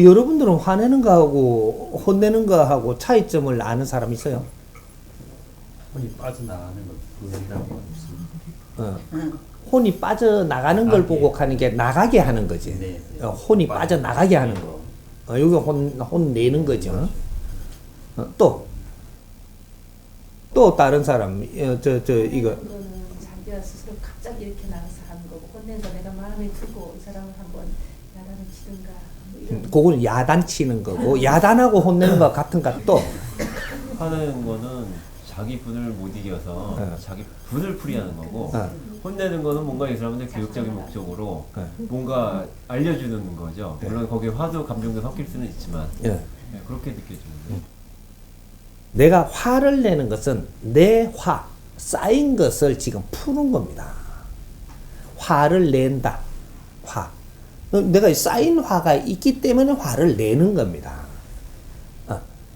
여러분들은 화내는 거하고 혼내는 거하고 차이점을 아는 사람 있어요? 혼이 빠져나가는 걸 보인다고 있습니다. 혼이 빠져나가는 걸 보고 하는 게 나가게 하는 거지. 네. 혼이 빠져나가게 하는 거. 이게 혼내는 거죠. 또 다른 사람, 이거. 그거는 자기가 스스로 갑자기 이렇게 나가서 하는 거고, 혼내서 내가 마음에 두고 이 사람을 한번 야단을 치든가 뭐 이런. 그거는 야단치는 거고, 야단하고 혼내는 거 같은가 또. 화내는 거는 자기 분을 못 이겨서 자기 분을 풀이하는 거고, 혼내는 거는 뭔가 이 사람한테 교육적인 목적으로 뭔가 알려주는 거죠. 물론 거기에 화도 감정도 섞일 수는 있지만 그렇게 느껴집니다. 내가 화를 내는 것은 내 화, 쌓인 것을 지금 푸는 겁니다. 화를 낸다. 화. 내가 쌓인 화가 있기 때문에 화를 내는 겁니다.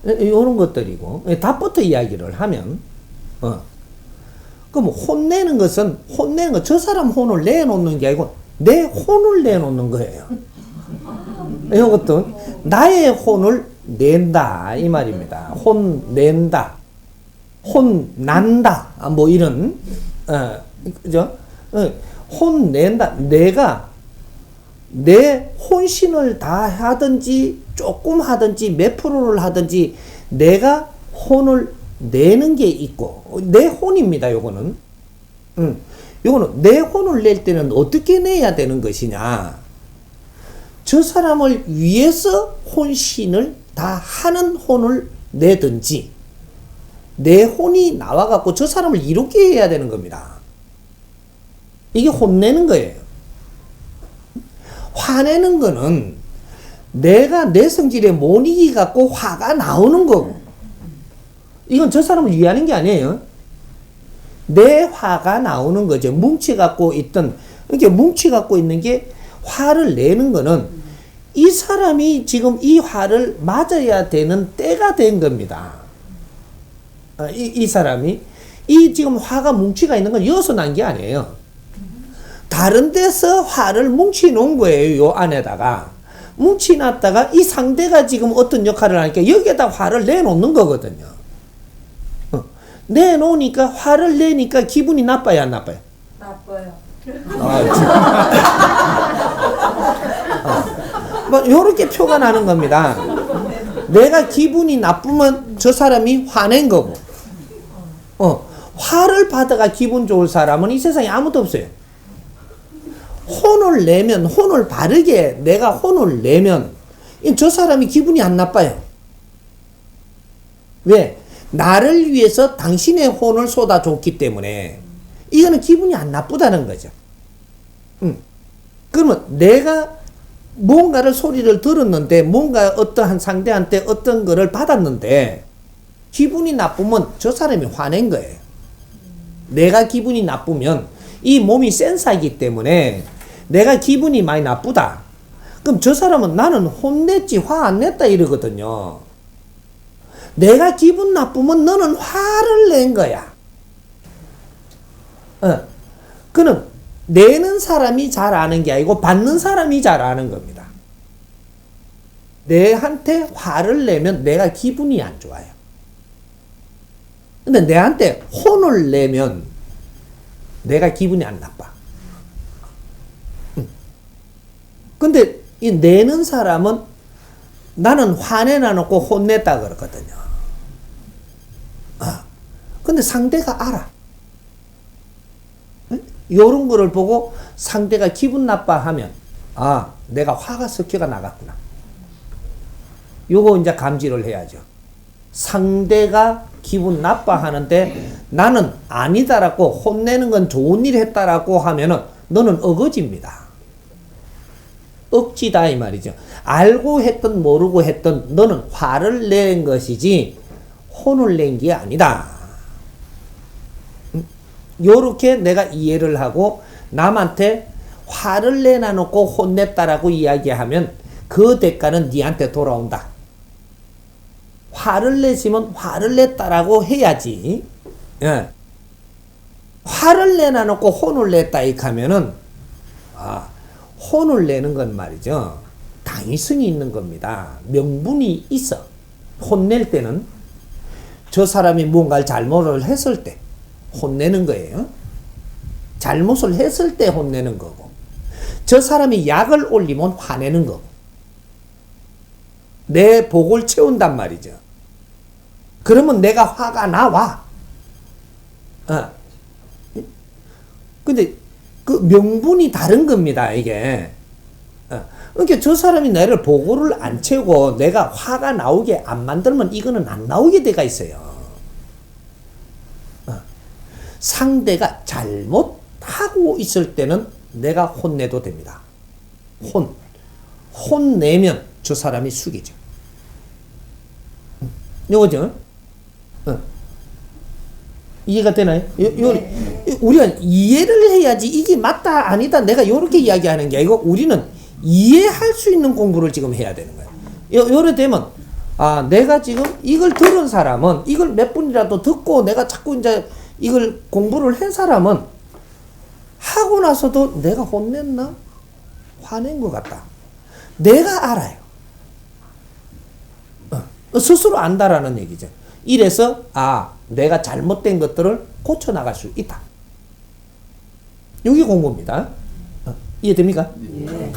이런 것들이고, 답부터 이야기를 하면, 그럼 혼내는 것은, 혼내는 거, 저 사람 혼을 내놓는 게 아니고, 내 혼을 내놓는 거예요. 이것도 나의 혼을 낸다, 이 말입니다. 혼 낸다. 혼 난다. 뭐 이런, 그죠? 혼 낸다. 내가 내 혼신을 다 하든지, 조금 하든지, 몇 프로를 하든지, 내가 혼을 내는 게 있고, 내 혼입니다, 요거는. 요거는 내 혼을 낼 때는 어떻게 내야 되는 것이냐. 저 사람을 위해서 혼신을 다 하는 혼을 내든지, 내 혼이 나와갖고 저 사람을 이롭게 해야 되는 겁니다. 이게 혼내는 거예요. 화내는 거는 내가 내 성질에 못 이기갖고 화가 나오는 거고, 이건 저 사람을 위하는 게 아니에요. 내 화가 나오는 거죠. 뭉치갖고 있던, 이렇게 뭉치갖고 있는 게 화를 내는 거는 이 사람이 지금 이 화를 맞아야 되는 때가 된 겁니다. 이 사람이, 이 지금 화가 뭉치가 있는 건 여기서 난 게 아니에요. 다른 데서 화를 뭉치 놓은 거예요. 요 안에다가. 뭉치 놨다가 이 상대가 지금 어떤 역할을 하니까 여기에다 화를 내놓는 거거든요. 내놓으니까 화를 내니까 기분이 나빠요, 안 나빠요? 나빠요. 뭐 요렇게 표가 나는 겁니다. 내가 기분이 나쁘면 저 사람이 화낸 거고, 화를 받아가 기분 좋을 사람은 이 세상에 아무도 없어요. 혼을 내면, 혼을 바르게 내가 혼을 내면 저 사람이 기분이 안 나빠요. 왜? 나를 위해서 당신의 혼을 쏟아줬기 때문에 이거는 기분이 안 나쁘다는 거죠. 그러면 내가 뭔가를 소리를 들었는데, 뭔가 어떠한 상대한테 어떤 거를 받았는데 기분이 나쁘면 저 사람이 화낸 거예요. 내가 기분이 나쁘면 이 몸이 센서이기 때문에 내가 기분이 많이 나쁘다. 그럼 저 사람은 나는 혼냈지 화 안 냈다 이러거든요. 내가 기분 나쁘면 너는 화를 낸 거야. 그는 내는 사람이 잘 아는 게 아니고 받는 사람이 잘 아는 겁니다. 내한테 화를 내면 내가 기분이 안 좋아요. 근데 내한테 혼을 내면 내가 기분이 안 나빠. 근데 이 내는 사람은 나는 화내나 놓고 혼냈다 그러거든요. 근데 상대가 알아. 요런 거를 보고 상대가 기분 나빠하면, 내가 화가 섞여가 나갔구나. 요거 이제 감지를 해야죠. 상대가 기분 나빠하는데 나는 아니다라고 혼내는 건 좋은 일 했다라고 하면은 너는 어거지입니다. 억지다 이 말이죠. 알고 했든 모르고 했든 너는 화를 낸 것이지 혼을 낸 게 아니다. 요렇게 내가 이해를 하고 남한테 화를 내놔놓고 혼냈다라고 이야기하면 그 대가는 니한테 돌아온다. 화를 내시면 화를 냈다라고 해야지. 화를 내놔놓고 혼을 냈다 이 하면은 혼을 내는 건 말이죠. 당위성이 있는 겁니다. 명분이 있어. 혼낼 때는 저 사람이 뭔가를 잘못을 했을 때 혼내는 거예요. 잘못을 했을 때 혼내는 거고, 저 사람이 약을 올리면 화내는 거고, 내 복을 채운단 말이죠. 그러면 내가 화가 나와. 근데 그 명분이 다른 겁니다, 이게. 그러니까 저 사람이 나를 보고를 안 채우고 내가 화가 나오게 안 만들면 이거는 안 나오게 돼가 있어요. 상대가 잘못하고 있을 때는 내가 혼내도 됩니다. 혼내면 저 사람이 숙이죠. 요거죠? 이해가 되나요? 우리가 이해를 해야지 이게 맞다 아니다 내가 이렇게 이야기하는 게 아니고, 우리는 이해할 수 있는 공부를 지금 해야 되는 거예요. 요래 되면 내가 지금 이걸 들은 사람은, 이걸 몇 분이라도 듣고 내가 자꾸 이제 이걸 공부를 한 사람은 하고 나서도 내가 혼냈나? 화낸 것 같다. 내가 알아요. 스스로 안다라는 얘기죠. 이래서 내가 잘못된 것들을 고쳐나갈 수 있다. 이게 공부입니다. 이해됩니까? 예.